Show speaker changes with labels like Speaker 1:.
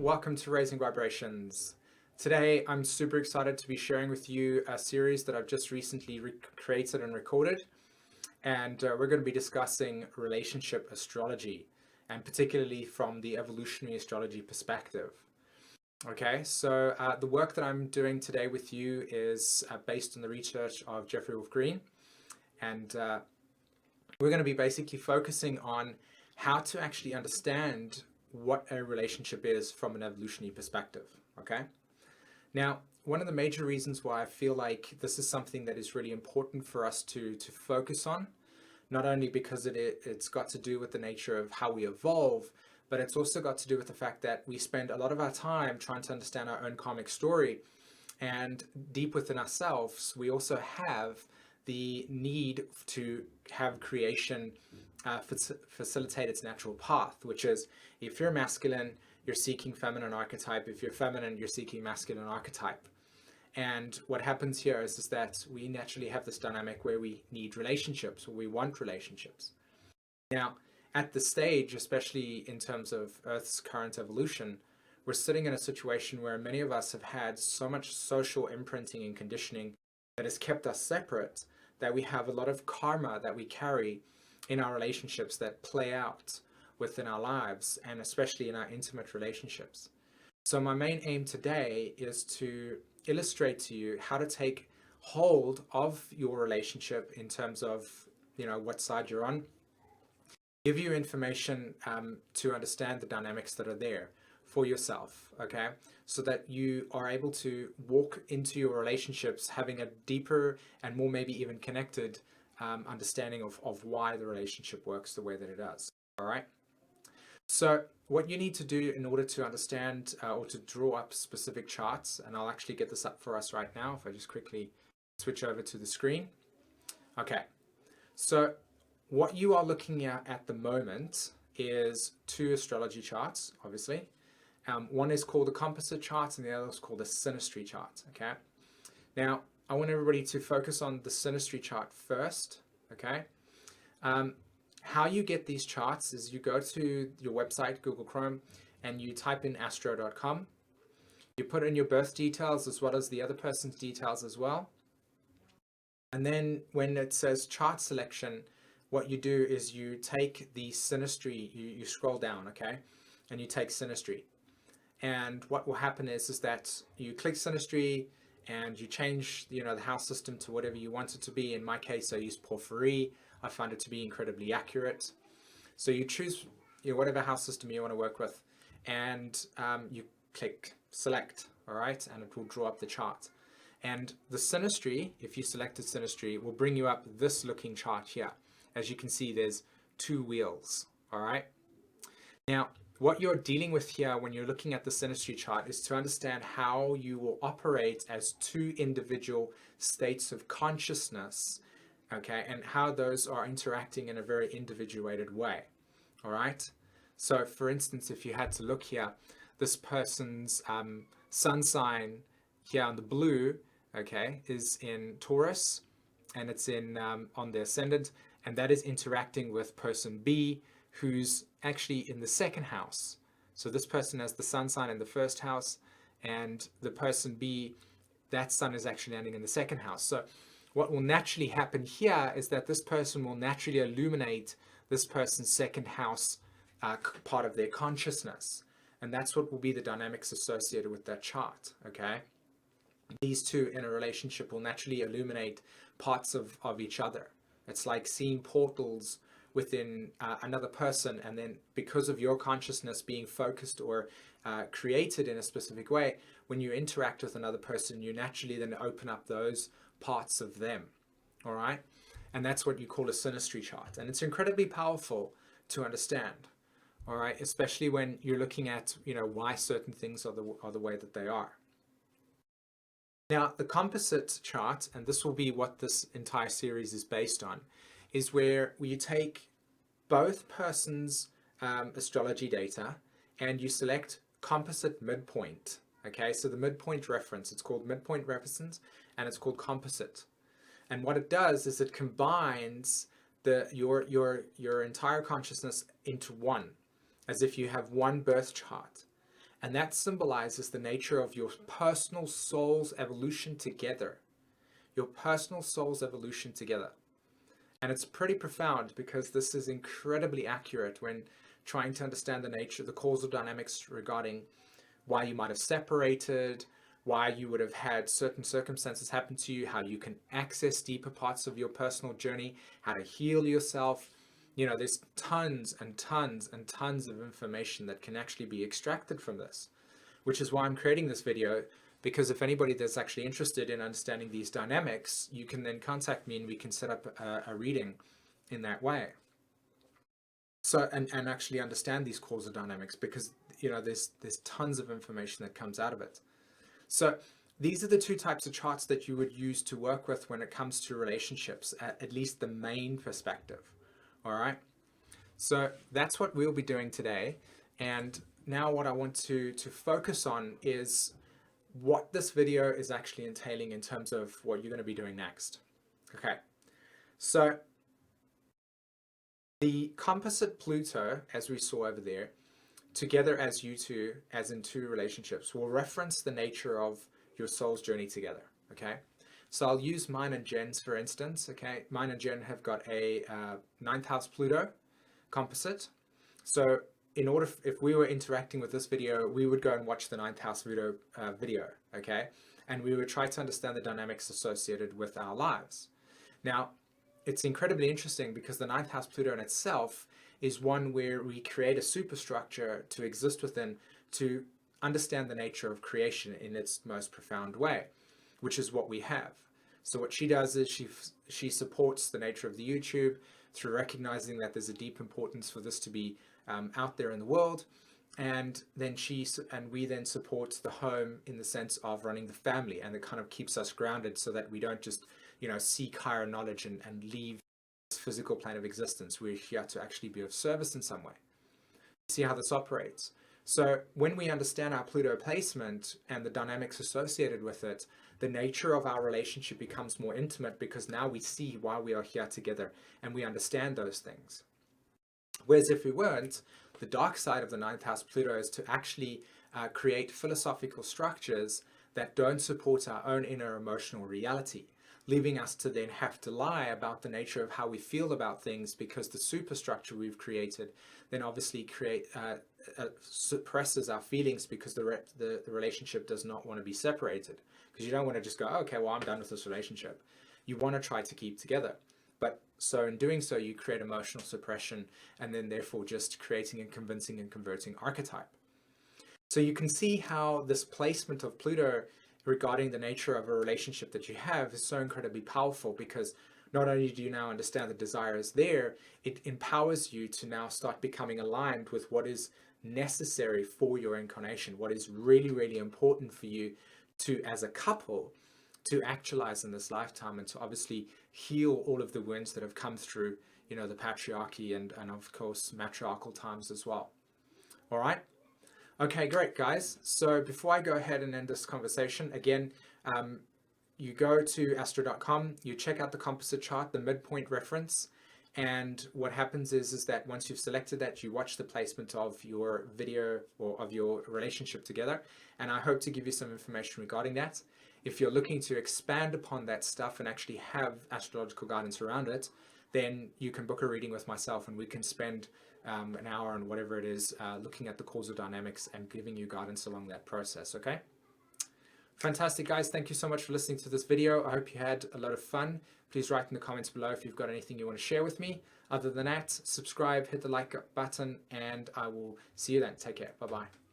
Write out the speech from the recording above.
Speaker 1: welcome to Raising Vibrations. Today I'm super excited to be sharing with you a series that I've just recently created and recorded, and we're going to be discussing relationship astrology, and particularly from the evolutionary astrology perspective. Okay, so the work that I'm doing today with you is based on the research of Jeffrey Wolf Green, and we're going to be basically focusing on how to actually understand what a relationship is from an evolutionary perspective. Okay, now one of the major reasons why I feel like this is something that is really important for us to focus on, not only because it's got to do with the nature of how we evolve, but it's also got to do with the fact that we spend a lot of our time trying to understand our own karmic story, and deep within ourselves we also have the need to have creation facilitate its natural path, which is, if you're masculine, you're seeking feminine archetype. If you're feminine, you're seeking masculine archetype. And what happens here is that we naturally have this dynamic where we need relationships, or we want relationships. Now, at this stage, especially in terms of Earth's current evolution, we're sitting in a situation where many of us have had so much social imprinting and conditioning that has kept us separate, that we have a lot of karma that we carry in our relationships that play out within our lives, and especially in our intimate relationships. So my main aim today is to illustrate to you how to take hold of your relationship in terms of, what side you're on, give you information to understand the dynamics that are there for yourself, okay? So that you are able to walk into your relationships having a deeper and more maybe even connected understanding of why the relationship works the way that it does. All right. So what you need to do in order to understand or to draw up specific charts, and I'll actually get this up for us right now if I just quickly switch over to the screen. Okay. So what you are looking at the moment is two astrology charts, obviously. One is called the Composite chart and the other is called the synastry chart. Okay. Now, I want everybody to focus on the synastry chart first, okay? How you get these charts is you go to your website, Google Chrome, and you type in astro.com. You put in your birth details as well as the other person's details as well. And then when it says chart selection, what you do is you take the synastry, you scroll down, okay? And you take synastry. And what will happen is that you click synastry, and you change, the house system to whatever you want it to be. In my case, I use porphyry. I find it to be incredibly accurate. So you choose whatever house system you want to work with, and you click select, all right? And it will draw up the chart. And the synastry, if you selected synastry, will bring you up this looking chart here. As you can see, there's two wheels, all right? Now, what you're dealing with here when you're looking at the synastry chart is to understand how you will operate as two individual states of consciousness, okay, and how those are interacting in a very individuated way, all right? So, for instance, if you had to look here, this person's sun sign here on the blue, okay, is in Taurus, and it's in on the ascendant, and that is interacting with person B, who's actually in the second house. So this person has the sun sign in the first house, and the person B, that sun is actually landing in the second house. So what will naturally happen here is that this person will naturally illuminate this person's second house part of their consciousness. And that's what will be the dynamics associated with that chart, okay? These two in a relationship will naturally illuminate parts of each other. It's like seeing portals within another person, and then because of your consciousness being focused or created in a specific way, when you interact with another person, you naturally then open up those parts of them, all right? And that's what you call a synastry chart, and it's incredibly powerful to understand, all right? Especially when you're looking at, why certain things are the way that they are. Now, the composite chart, and this will be what this entire series is based on, is where you take both persons' astrology data and you select composite midpoint. Okay, so the midpoint reference, it's called midpoint reference, and it's called composite. And what it does is it combines your entire consciousness into one, as if you have one birth chart. And that symbolizes the nature of your personal soul's evolution together. Your personal soul's evolution together. And it's pretty profound because this is incredibly accurate when trying to understand the nature, the causal dynamics regarding why you might have separated, why you would have had certain circumstances happen to you, how you can access deeper parts of your personal journey, how to heal yourself. You know, there's tons and tons and tons of information that can actually be extracted from this, which is why I'm creating this video, because if anybody that's actually interested in understanding these dynamics, you can then contact me and we can set up a reading in that way. So, and actually understand these causal dynamics, because, you know, there's tons of information that comes out of it. So these are the two types of charts that you would use to work with when it comes to relationships, at least the main perspective. All right. So that's what we'll be doing today. And now what I want to focus on is what this video is actually entailing in terms of what you're going to be doing next. Okay. So the composite Pluto, as we saw over there, together as you two, as in two relationships, will reference the nature of your soul's journey together. Okay. So I'll use mine and Jen's, for instance. Okay. Mine and Jen have got a 9th house Pluto composite. So in order, if we were interacting with this video, we would go and watch the 9th house video, okay? And we would try to understand the dynamics associated with our lives. Now, it's incredibly interesting because the 9th house Pluto in itself is one where we create a superstructure to exist within to understand the nature of creation in its most profound way, which is what we have. So what she does is she supports the nature of the YouTube through recognizing that there's a deep importance for this to be out there in the world, and then we then support the home in the sense of running the family, and it kind of keeps us grounded so that we don't just, you know, seek higher knowledge and leave this physical plane of existence. We're here to actually be of service in some way. See how this operates. So when we understand our Pluto placement and the dynamics associated with it, the nature of our relationship becomes more intimate, because now we see why we are here together and we understand those things. Whereas if we weren't, the dark side of the 9th house Pluto is to actually create philosophical structures that don't support our own inner emotional reality, leaving us to then have to lie about the nature of how we feel about things, because the superstructure we've created then obviously suppresses our feelings, because the relationship does not want to be separated. Because you don't want to just go, oh, okay, well, I'm done with this relationship. You want to try to keep together. But so in doing so, you create emotional suppression, and then therefore just creating and convincing and converting archetype. So you can see how this placement of Pluto regarding the nature of a relationship that you have is so incredibly powerful, because not only do you now understand the desire is there, it empowers you to now start becoming aligned with what is necessary for your incarnation, what is really, really important for you to, as a couple, to actualize in this lifetime, and to obviously heal all of the wounds that have come through, you know, the patriarchy and of course matriarchal times as well. All right. Okay, great, guys. So before I go ahead and end this conversation, again, you go to astro.com, you check out the composite chart, the midpoint reference, and what happens is that once you've selected that, you watch the placement of your video or of your relationship together, and I hope to give you some information regarding that. If you're looking to expand upon that stuff and actually have astrological guidance around it, then you can book a reading with myself, and we can spend an hour and whatever it is looking at the causal dynamics and giving you guidance along that process. Okay. Fantastic, guys. Thank you so much for listening to this video. I hope you had a lot of fun. Please write in the comments below if you've got anything you want to share with me. Other than that, subscribe, hit the like button, and I will see you then. Take care. Bye-bye.